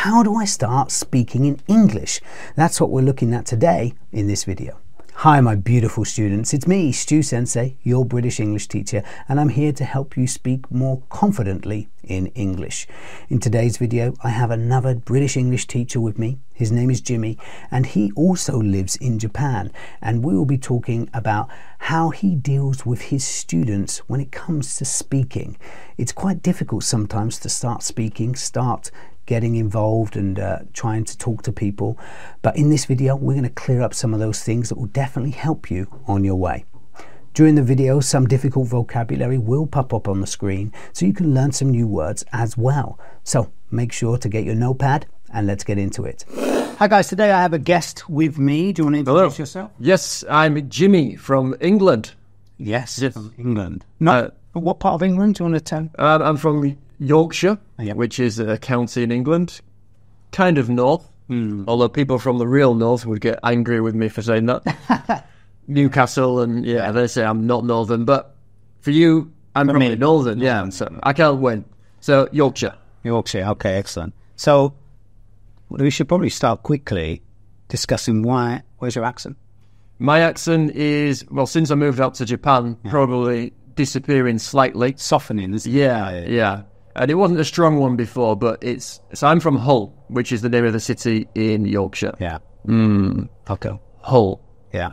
how do I start speaking in English? That's what we're looking at today in this video. Hi my beautiful students, it's me, Stu Sensei, your British English teacher, and I'm here to help you speak more confidently in English. In today's video, I have another British English teacher with me. His name is Jimmy, and he also lives in Japan, and we will be talking about how he deals with his students when it comes to speaking. It's quite difficult sometimes to start speaking, getting involved and trying to talk to people, but in this video we're going to clear up some of those things that will definitely help you on your way. During the video, some difficult vocabulary will pop up on the screen so you can learn some new words as well. So make sure to get your notepad and let's get into it. Hi guys, today I have a guest with me. Do you want to introduce yourself? Yes, I'm Jimmy from England. Yes. From England. No, what part of England do you want to tell? I'm from Yorkshire, which is a county in England, kind of north, although people from the real north would get angry with me for saying that. Newcastle, and they say I'm not northern, but for you, I'm probably northern, so I can't win. So, Yorkshire. Yorkshire, okay, excellent. So, we should probably start quickly discussing where's your accent? My accent is, well, since I moved out to Japan, probably disappearing slightly. Softening, isn't it? Yeah. And it wasn't a strong one before, but so I'm from Hull, which is the name of the city in Yorkshire. Yeah. Okay. Hull. Yeah.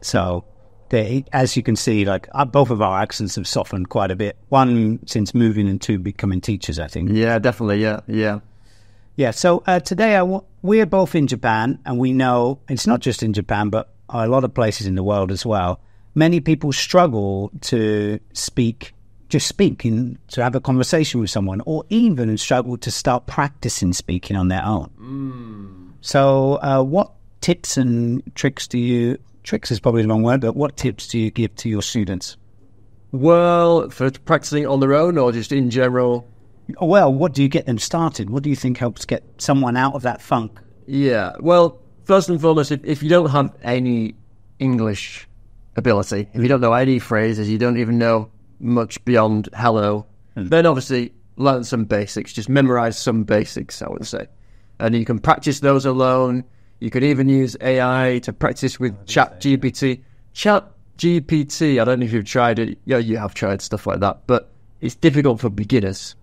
So, as you can see, like both of our accents have softened quite a bit. One since moving and two becoming teachers, I think. Yeah, definitely. Yeah. So today we're both in Japan, and we know it's not just in Japan, but a lot of places in the world as well. Many people struggle to to have a conversation with someone, or even struggle to start practicing speaking on their own. So what tips and tricks tricks is probably the wrong word, but what tips do you give to your students? Well, for practicing on their own or just in general? Well, what do you get them started? What do you think helps get someone out of that funk? Yeah, well, first and foremost, if you don't have any English ability, if you don't know any phrases, you don't even know much beyond hello, then obviously learn some basics. Just memorize some basics, I would say. And you can practice those alone. You could even use AI to practice with ChatGPT. ChatGPT, I don't know if you've tried it. Yeah, you have tried stuff like that, but it's difficult for beginners.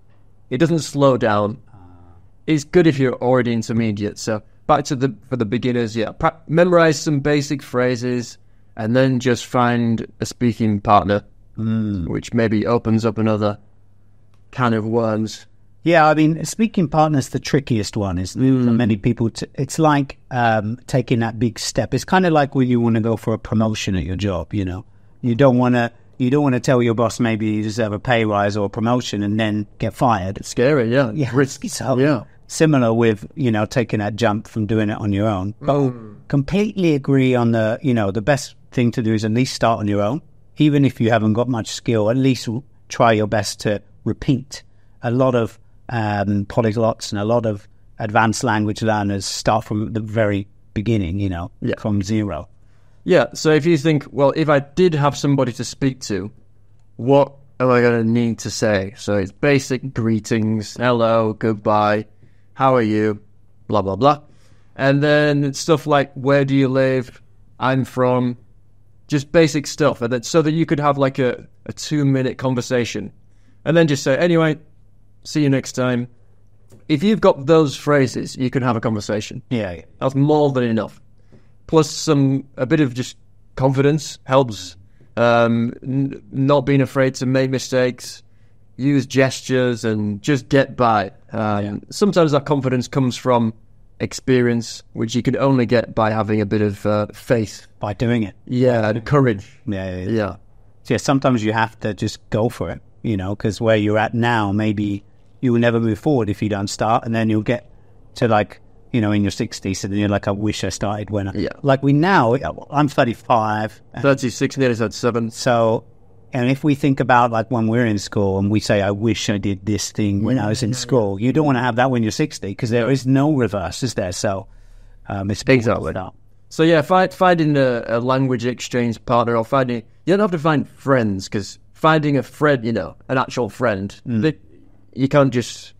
It doesn't slow down. It's good if you're already intermediate. So back to for the beginners, memorize some basic phrases and then just find a speaking partner, which maybe opens up another can of worms. Yeah, I mean, speaking partner's the trickiest one, isn't it? For many people, it's like taking that big step. It's kind of like when you want to go for a promotion at your job, you know. You don't want to tell your boss maybe you deserve a pay rise or a promotion and then get fired. It's scary, yeah. Risky. So, similar with, taking that jump from doing it on your own. But completely agree on the best thing to do is at least start on your own. Even if you haven't got much skill, at least try your best to repeat. A lot of polyglots and a lot of advanced language learners start from the very beginning, from zero. Yeah, so if you think, well, if I did have somebody to speak to, what am I going to need to say? So it's basic greetings, hello, goodbye, how are you, blah, blah, blah. And then stuff like, where do you live, I'm from, just basic stuff. And then, so that you could have like a 2-minute conversation. And then just say, anyway, see you next time. If you've got those phrases, you can have a conversation. Yeah. That's more than enough. Plus a bit of just confidence helps. Not being afraid to make mistakes, use gestures, and just get by. Sometimes that confidence comes from experience, which you can only get by having a bit of faith. By doing it. Yeah, and courage. Yeah. So sometimes you have to just go for it, because where you're at now, maybe you will never move forward if you don't start, and then you'll get to in your 60s, and then you're like, I wish I started when I'm 35. 36, nearly 37. So, and if we think about when we're in school and we say, I wish I did this thing when I was in school, you don't want to have that when you're 60 because there is no reverse, is there? So, it's exactly. So yeah, finding a language exchange partner, or you don't have to find friends, because finding a friend, an actual friend, you can't just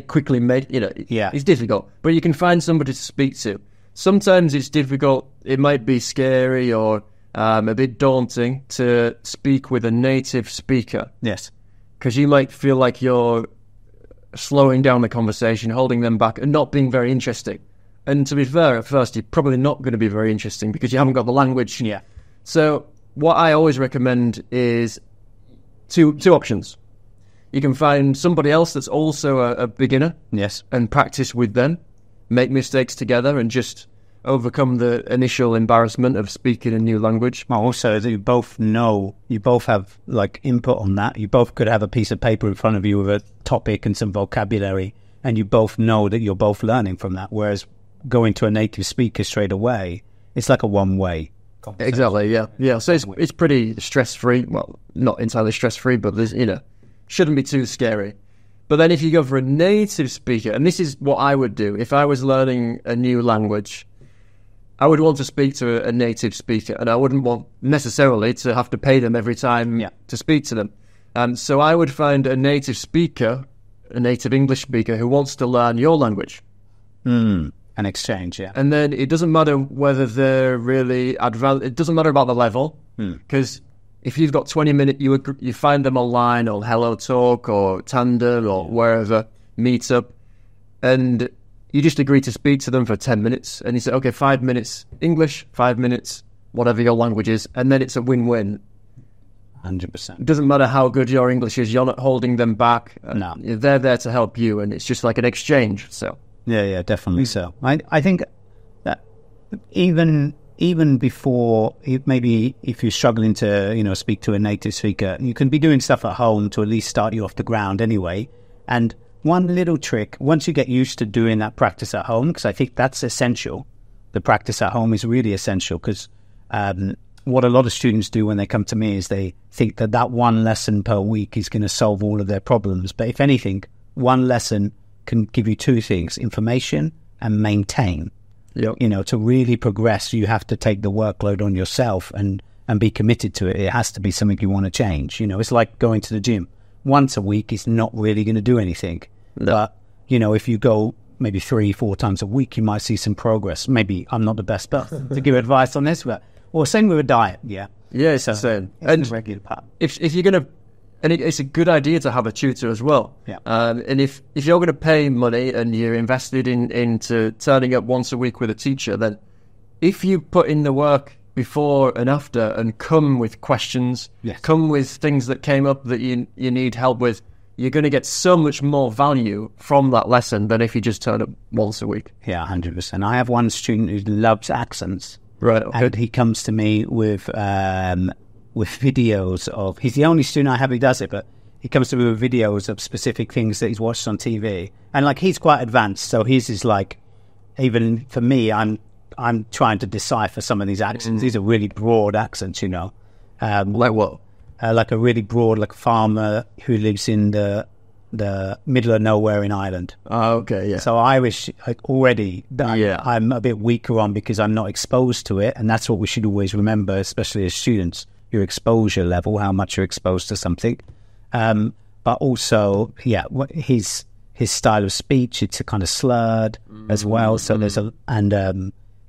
quickly make, Yeah. it's difficult. But you can find somebody to speak to. Sometimes it's difficult. It might be scary or a bit daunting to speak with a native speaker. Yes. Because you might feel like you're slowing down the conversation, holding them back, and not being very interesting. And to be fair, at first, you're probably not going to be very interesting because you haven't got the language. Yeah. So what I always recommend is two options. You can find somebody else that's also a beginner. Yes. And practice with them, make mistakes together, and just overcome the initial embarrassment of speaking a new language. Well, also, you both know, you both have like input on that. You both could have a piece of paper in front of you with a topic and some vocabulary, and you both know that you're both learning from that. Whereas going to a native speaker straight away, it's like a one-way conversation. Exactly, yeah. So it's pretty stress-free. Well, not entirely stress-free, but there's, shouldn't be too scary. But then if you go for a native speaker, and this is what I would do, if I was learning a new language, I would want to speak to a native speaker, and I wouldn't want necessarily to have to pay them every time to speak to them. So I would find a native speaker, a native English speaker who wants to learn your language. An exchange, yeah. And then it doesn't matter whether they're really advanced. It doesn't matter about the level, because if you've got 20 minutes, you find them online on Hello Talk or Tandem or wherever, Meetup, and you just agree to speak to them for 10 minutes, and you say, okay, 5 minutes English, 5 minutes, whatever your language is, and then it's a win-win. 100%. It doesn't matter how good your English is, you're not holding them back. No. They're there to help you, and it's just like an exchange, so. Yeah, definitely so. I think that even before, maybe if you're struggling to, speak to a native speaker, you can be doing stuff at home to at least start you off the ground anyway. And one little trick, once you get used to doing that practice at home, because I think that's essential. The practice at home is really essential, because what a lot of students do when they come to me is they think that one lesson per week is going to solve all of their problems. But if anything, one lesson can give you two things: information and maintain. Yep. To really progress, you have to take the workload on yourself and be committed to it. It has to be something you want to change. It's like going to the gym. Once a week is not really going to do anything. No. But, if you go maybe 3-4 times a week, you might see some progress. Maybe I'm not the best person to give advice on this, but, or same with a diet, yeah. Yeah, it's the same. And a regular part. If you're going to, and it's a good idea to have a tutor as well. Yeah. And if you're going to pay money and you're invested into turning up once a week with a teacher, then if you put in the work before and after and come with questions, come with things that came up that you need help with, you're going to get so much more value from that lesson than if you just turn up once a week. Yeah, 100%. I have one student who loves accents. Right. Okay. And he comes to me with videos of, he's the only student I have who does it, but he comes to me with videos of specific things that he's watched on TV. And like, he's quite advanced, so his is like, even for me, I'm trying to decipher some of these accents. These are really broad accents, like what? Like a really broad, like farmer who lives in the middle of nowhere in Ireland. Oh, okay, yeah. So Irish already, I'm a bit weaker on because I'm not exposed to it, and that's what we should always remember, especially as students, your exposure level, how much you're exposed to something. But also, his style of speech, it's a kind of slurred as well. So there's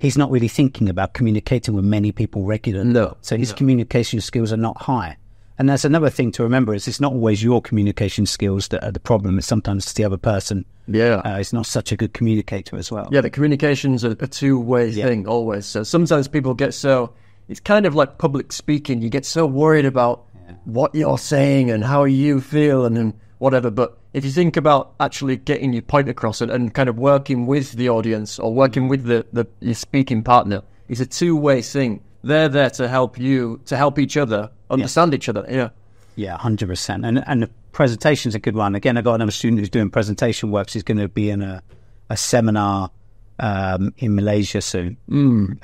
he's not really thinking about communicating with many people regularly. No. So his communication skills are not high. And that's another thing to remember, is it's not always your communication skills that are the problem. It's sometimes the other person. Yeah. It's not such a good communicator as well. Yeah, the communication's a two-way thing always. So sometimes people get it's kind of like public speaking. You get so worried about what you're saying and how you feel and whatever. But if you think about actually getting your point across and kind of working with the audience or working with your speaking partner, it's a two-way thing. They're there to help you, to help each other understand each other. Yeah, 100%. And the presentation's a good one. Again, I got another student who's doing presentation work. She's going to be in a seminar in Malaysia soon.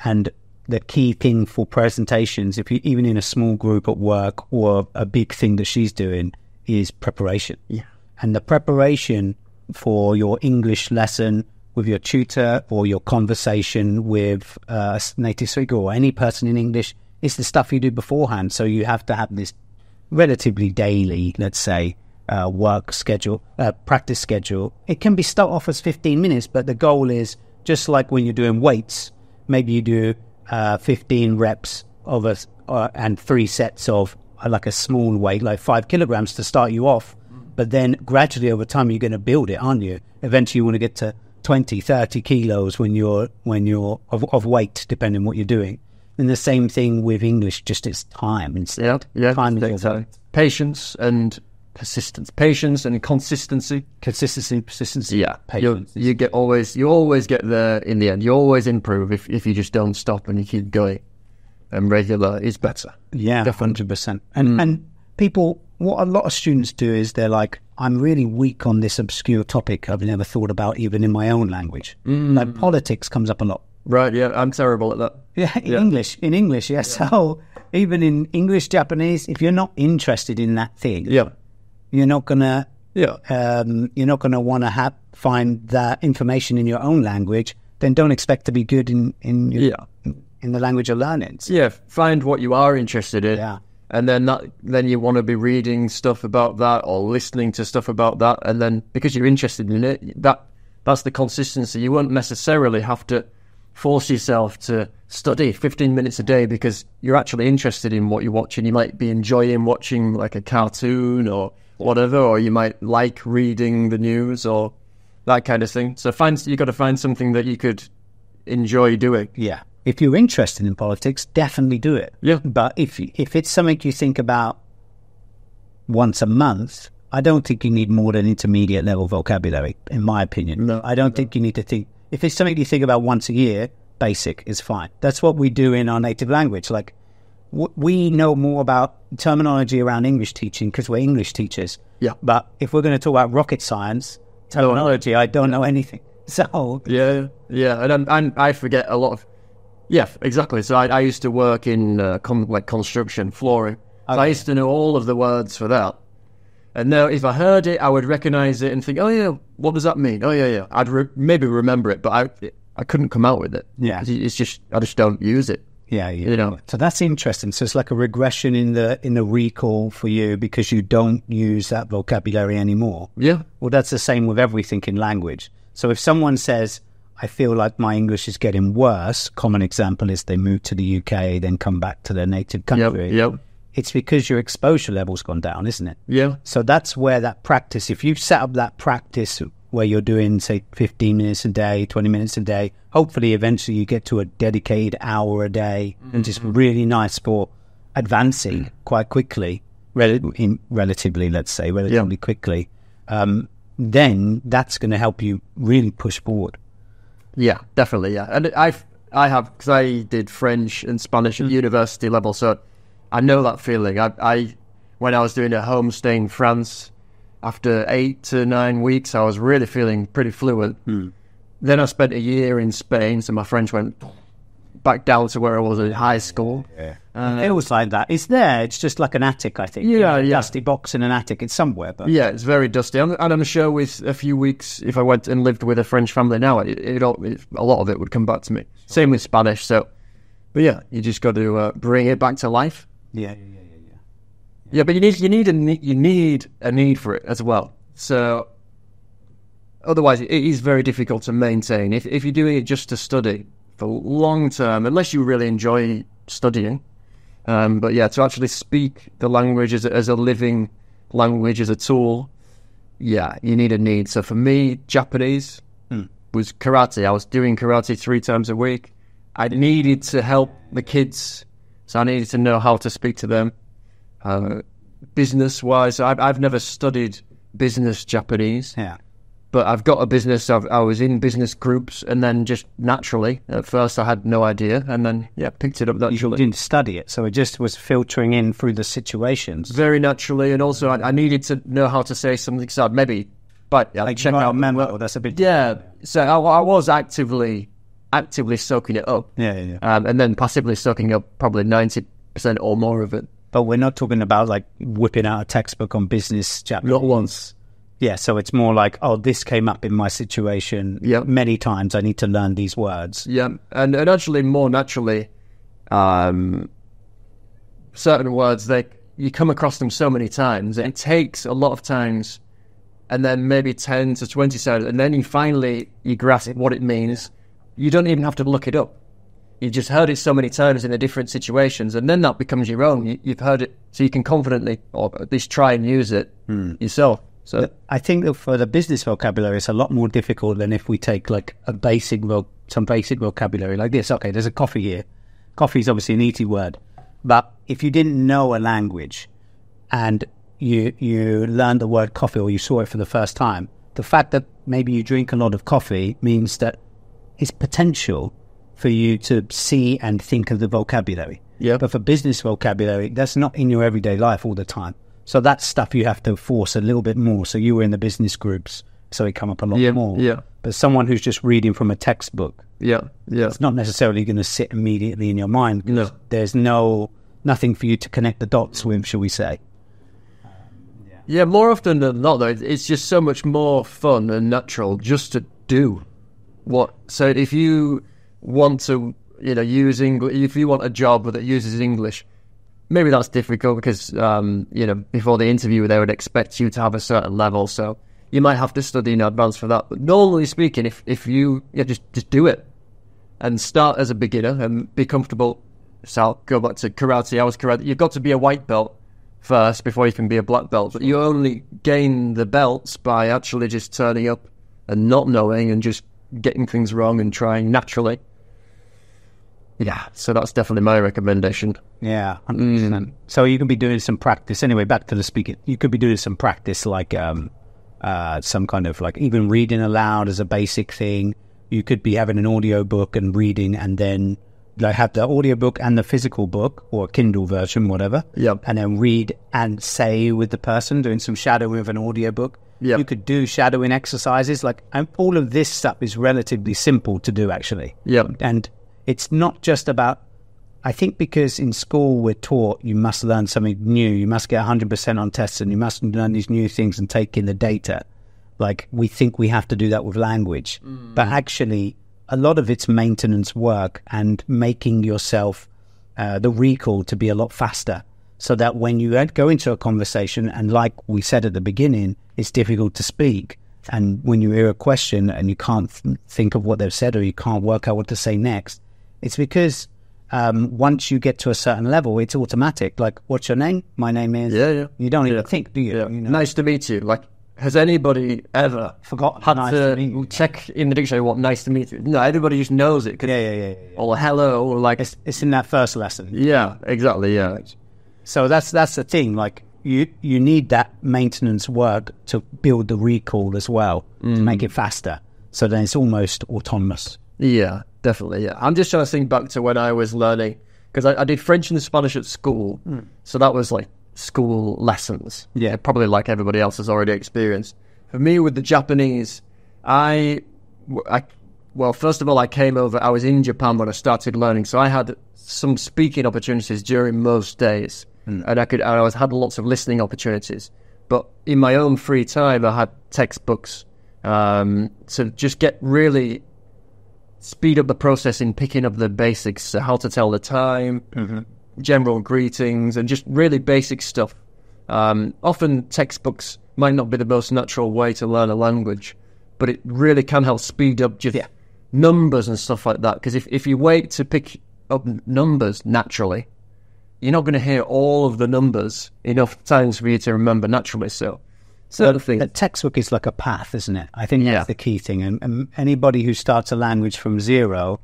And the key thing for presentations, if you even in a small group at work or a big thing that she's doing, is preparation. Yeah. And the preparation for your English lesson with your tutor or your conversation with a native speaker or any person in English, it's the stuff you do beforehand. So you have to have this relatively daily, let's say, work schedule, practice schedule. It can be start off as 15 minutes, but the goal is just like when you're doing weights, maybe you do 15 reps of and 3 sets of like a small weight, like 5 kilograms to start you off. But then gradually over time, you're going to build it, aren't you? Eventually you want to get to 20, 30 kilos when you're of weight, depending on what you're doing. And the same thing with English, just it's time. Time. Patience and persistence. Patience and consistency. Persistence. Yeah. Patience. You always get there in the end. You always improve if you just don't stop and you keep going. And regular is better. Yeah, 100%. And people, what a lot of students do is they're like, I'm really weak on this obscure topic I've never thought about even in my own language. Like politics comes up a lot. Right, yeah, I'm terrible at that. Yeah, in English, yeah. So even in English, Japanese, if you're not interested in that thing, you're not gonna want to find that information in your own language. Then don't expect to be good in the language you're learning. So. Yeah, find what you are interested in. Yeah. And then you want to be reading stuff about that or listening to stuff about that. And then because you're interested in it, that's the consistency. You won't necessarily have to force yourself to study 15 minutes a day because you're actually interested in what you're watching. You might be enjoying watching like a cartoon or whatever, or you might like reading the news or that kind of thing. So you got to find something that you could enjoy doing. Yeah. If you're interested in politics, definitely do it. Yeah. But if it's something you think about once a month, I don't think you need more than intermediate level vocabulary, in my opinion. No. I don't think you need to think. If it's something you think about once a year, basic is fine. That's what we do in our native language. Like, we know more about terminology around English teaching because we're English teachers. Yeah. But if we're going to talk about rocket science, terminology, I don't know anything. So... Yeah. And I forget a lot of... Yeah, exactly. So I used to work in construction, flooring. So I used to know all of the words for that. And now if I heard it, I would recognize it and think, oh yeah, what does that mean? Oh yeah. I'd maybe remember it, but I couldn't come out with it. Yeah. It's just, I just don't use it. Yeah. You know. So that's interesting. So it's like a regression in the recall for you because you don't use that vocabulary anymore. Yeah. Well, that's the same with everything in language. So if someone says, I feel like my English is getting worse, common example is they move to the UK, then come back to their native country. Yep. It's because your exposure level's gone down, isn't it? Yeah. So that's where that practice, if you've set up that practice where you're doing, say, 15 minutes a day, 20 minutes a day, hopefully eventually you get to a dedicated hour a day, and just really nice for advancing quite quickly, relatively quickly, then that's going to help you really push forward. Yeah, definitely, yeah. And I have, because I did French and Spanish at university level, so I know that feeling. When I was doing a homestay in France, after 8 to 9 weeks, I was really feeling pretty fluent. Then I spent a year in Spain, so my French went back down to where I was in high school. Yeah. It was like that. It's there. It's just like an attic, I think. Yeah. Dusty box in an attic. It's somewhere. But yeah, it's very dusty. And I'm sure with a few weeks, if I went and lived with a French family now, a lot of it would come back to me. Same with Spanish. So, but yeah, you just got to bring it back to life. Yeah. Yeah, but you need a need for it as well. So otherwise, it is very difficult to maintain. If you're doing it just to study for long term, unless you really enjoy studying. But yeah, to actually speak the language as a living language, as a tool, yeah, you need a need. So for me, Japanese was karate. I was doing karate 3 times a week. I needed to help the kids, so I needed to know how to speak to them. Business-wise, I've never studied business Japanese. Yeah. But I've got a business. I was in business groups, and then just naturally, at first I had no idea, and then picked it up naturally. You didn't study it, so it just was filtering in through the situations very naturally. And also, I needed to know how to say something. So maybe, but like check out memo. That's a bit So I was actively soaking it up. Yeah. And then passively soaking up probably 90% or more of it. But we're not talking about like whipping out a textbook on business Japanese. Not once. Yeah, so it's more like, oh, this came up in my situation many times. I need to learn these words. Yeah, and actually more naturally, certain words, you come across them so many times. It takes a lot of times, and then maybe 10 to 20 seconds, and then you grasp what it means. You don't even have to look it up. You've just heard it so many times in the different situations, and then that becomes your own. You've heard it, so you can confidently, or at least try and use it yourself. So I think that for the business vocabulary, it's a lot more difficult than if we take like some basic vocabulary like this. Okay, there's a coffee here. Coffee is obviously an easy word, but if you didn't know a language and you learned the word coffee, or you saw it for the first time, the fact that maybe you drink a lot of coffee means that it's potential for you to see and think of the vocabulary. Yeah. But for business vocabulary, that's not in your everyday life all the time. So that's stuff you have to force a little bit more. So you were in the business groups, so it come up a lot more. Yeah. But someone who's just reading from a textbook, yeah. it's not necessarily going to sit immediately in your mind. No. There's nothing for you to connect the dots with, shall we say. Yeah, more often than not, though, it's just so much more fun and natural just to do what. So if you want to, use English, if you want a job that uses English, maybe that's difficult because, before the interview, they would expect you to have a certain level. So you might have to study in advance for that. But normally speaking, if you just do it and start as a beginner and be comfortable. So I'll go back to karate. I was karate. You've got to be a white belt first before you can be a black belt. But you only gain the belts by actually just turning up and not knowing and just getting things wrong and trying naturally. Yeah, so that's definitely my recommendation. Yeah, 100%. So you can be doing some practice. Anyway, back to the speaking. You could be doing some practice like some kind of like even reading aloud as a basic thing. You could be having an audio book and reading, and then like have the audio book and the physical book or Kindle version, whatever. Yep. And then read and say with the person, doing some shadowing with an audio book. Yep. You could do shadowing exercises. And all of this stuff is relatively simple to do, actually. Yep. And it's not just about, I think because in school we're taught you must learn something new, you must get 100% on tests, and you must learn these new things and take in the data. Like we think we have to do that with language. But actually, a lot of it's maintenance work and making yourself the recall to be a lot faster, so that when you go into a conversation, and like we said at the beginning, it's difficult to speak. And when you hear a question and you can't think of what they've said, or you can't work out what to say next, it's because once you get to a certain level, it's automatic. Like, what's your name? My name is... Yeah. You don't even think, do you? Yeah. Nice to meet you. Like, has anybody ever forgotten had to check in the dictionary what nice to meet you? No, everybody just knows it. Yeah. Or hello, or like... It's in that first lesson. Yeah, exactly, yeah. So that's the thing. Like, you need that maintenance work to build the recall as well, to make it faster. So then it's almost autonomous. Yeah, definitely, yeah. I'm just trying to think back to when I was learning, because I did French and Spanish at school, so that was like school lessons. Yeah. Probably like everybody else has already experienced. For me, with the Japanese, well, first of all, I came over, I was in Japan when I started learning, so I had some speaking opportunities during most days, and I had lots of listening opportunities. But in my own free time, I had textbooks to just really speed up the process in picking up the basics, so how to tell the time, general greetings, and just really basic stuff. Often textbooks might not be the most natural way to learn a language, but it really can help speed up just numbers and stuff like that. Because if you wait to pick up numbers naturally, you're not going to hear all of the numbers enough times for you to remember naturally. So a textbook is like a path, isn't it? I think that's the key thing. And anybody who starts a language from zero,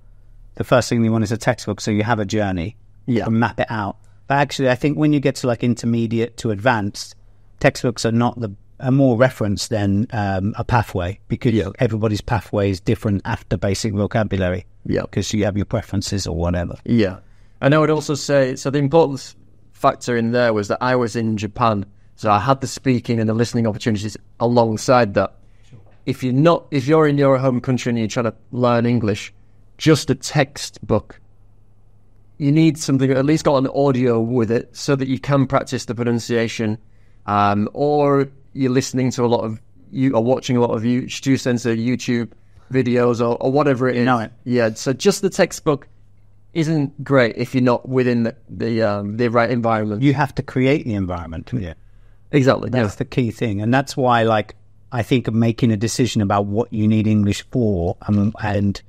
the first thing they want is a textbook, so you have a journey. You can map it out. But actually, I think when you get to like intermediate to advanced, textbooks are more reference than a pathway, because everybody's pathway is different after basic vocabulary. Yeah, because you have your preferences or whatever. Yeah, and I would also say, so the important factor in there was that I was in Japan, so I had the speaking and the listening opportunities alongside that. Sure. If you're in your home country and you're trying to learn English, just a textbook, you need something at least got an audio with it so that you can practice the pronunciation, or you're listening to watching a lot of Stu Sensei YouTube videos or whatever it is. You know it. Yeah, so just the textbook isn't great if you're not within the right environment. You have to create the environment. Yeah, exactly. That's the key thing, and that's why, like, I think of making a decision about what you need English for, and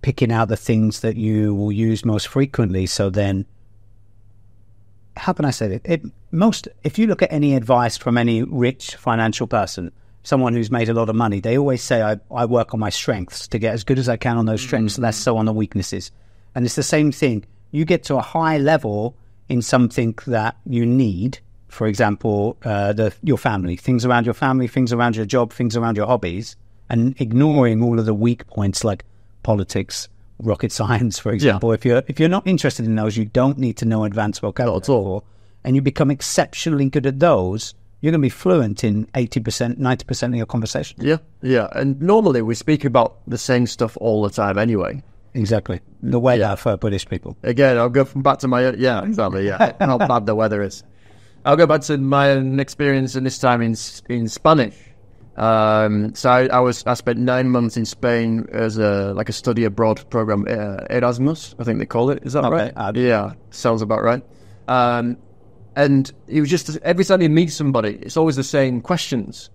picking out the things that you will use most frequently. So then, how can I say it? If you look at any advice from any rich financial person, someone who's made a lot of money, they always say, I work on my strengths to get as good as I can on those strengths, less so on the weaknesses. And it's the same thing. You get to a high level in something that you need, for example, your family, things around your family, things around your job, things around your hobbies, and ignoring all of the weak points like politics, rocket science, for example. Yeah. If you're not interested in those, you don't need to know advanced vocabulary at all. And you become exceptionally good at those, you're going to be fluent in 80%, 90% of your conversation. Yeah. And normally we speak about the same stuff all the time anyway. Exactly. The weather for British people. Again, I'll go back to my... Yeah, exactly, yeah. How bad the weather is. I'll go back to my own experience, and this time in Spanish. So I spent 9 months in Spain as a study abroad program, Erasmus, I think they call it. Is that right? Yeah, sounds about right. And it was just, every time you meet somebody, it's always the same questions.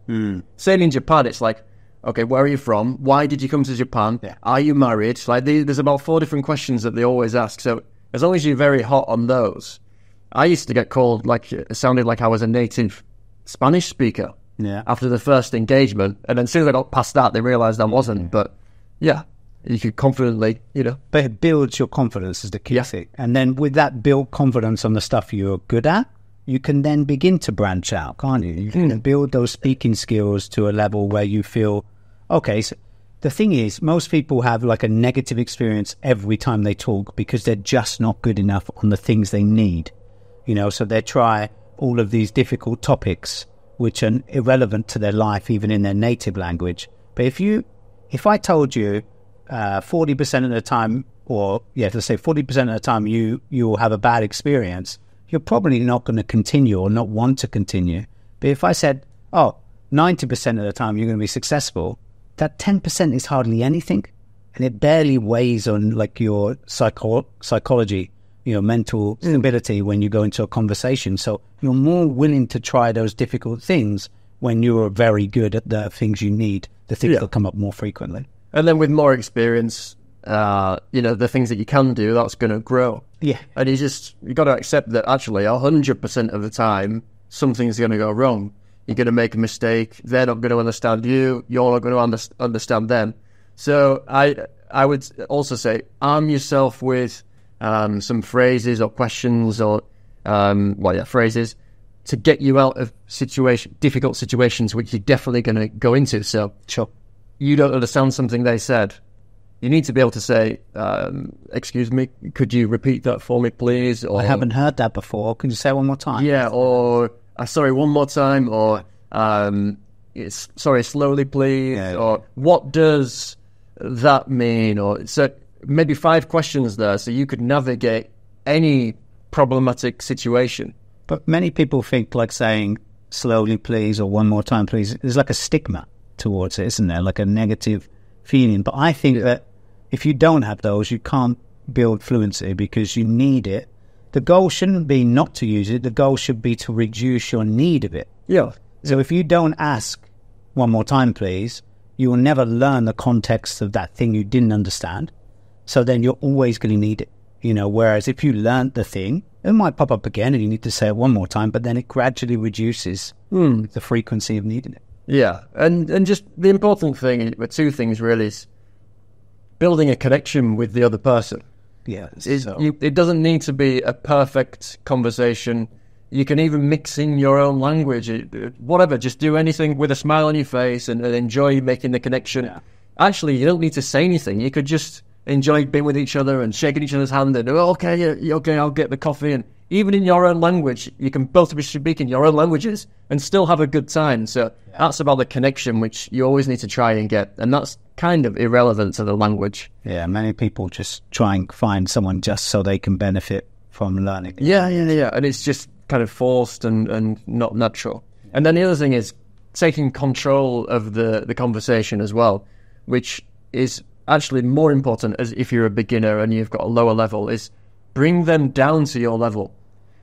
Saying in Japan, it's like, okay, where are you from? Why did you come to Japan? Yeah. Are you married? Like, there's about 4 different questions that they always ask. So as long as you're very hot on those, I used to get called, like, it sounded like I was a native Spanish speaker. Yeah. After the first engagement, and then as soon as I got past that, they realised I wasn't. But yeah, you could confidently, But it builds your confidence is the key thing. And then with that built confidence on the stuff you're good at, you can then begin to branch out, can't you? You can build those speaking skills to a level where you feel, okay, so the thing is, most people have like a negative experience every time they talk because they're just not good enough on the things they need, so they try all of these difficult topics which are irrelevant to their life, even in their native language. But if I told you 40% of the time, let's say 40% of the time you'll have a bad experience, you're probably not going to continue or not want to continue. But if I said, 90% of the time you're going to be successful, that 10% is hardly anything. And it barely weighs on like your psychology, mental stability when you go into a conversation. So you're more willing to try those difficult things when you're very good at the things you need, the things that come up more frequently. And then with more experience, the things that you can do, that's going to grow. Yeah. And you got to accept that actually 100% of the time, something's going to go wrong. You're going to make a mistake. They're not going to understand you. You're not going to understand them. So I would also say, arm yourself with some phrases or questions or phrases to get you out of difficult situations which you're definitely going to go into. So sure. You don't understand something they said, you need to be able to say, excuse me, could you repeat that for me, please? Or, I haven't heard that before. Can you say it one more time? Yeah, or sorry, one more time, or sorry, slowly, please, or what does that mean? Or so maybe 5 questions there, so you could navigate any problematic situation. But many people think like saying slowly, please, or one more time, please, there's like a stigma towards it, isn't there? Like a negative feeling. But I think that if you don't have those, you can't build fluency because you need it. The goal shouldn't be not to use it. The goal should be to reduce your need of it. Yeah. So if you don't ask one more time, please, you will never learn the context of that thing you didn't understand. So then you're always going to need it. Whereas if you learned the thing, it might pop up again and you need to say it one more time, but then it gradually reduces the frequency of needing it. Yeah. And just the important thing, 2 things really, is building a connection with the other person. Yeah. It doesn't need to be a perfect conversation. You can even mix in your own language, whatever. Just do anything with a smile on your face and enjoy making the connection. Yeah. Actually, you don't need to say anything. You could just enjoy being with each other and shaking each other's hand and, okay, I'll get the coffee. And even in your own language, you can both be speaking your own languages and still have a good time. So that's about the connection, which you always need to try and get. And that's kind of irrelevant to the language. Yeah, many people just try and find someone just so they can benefit from learning. Yeah. And it's just kind of forced and not natural. And then the other thing is taking control of the conversation as well, which is actually more important, as if you're a beginner and you've got a lower level, is bring them down to your level.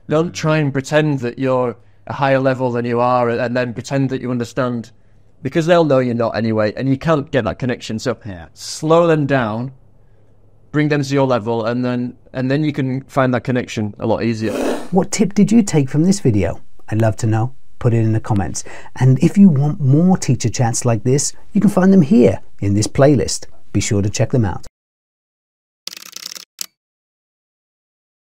Don't try and pretend that you're a higher level than you are and then pretend that you understand, because they'll know you're not anyway, and you can't get that connection. So slow them down, bring them to your level, and then you can find that connection a lot easier. What tip did you take from this video? I'd love to know. Put it in the comments. And if you want more teacher chats like this, you can find them here in this playlist. Be sure to check them out.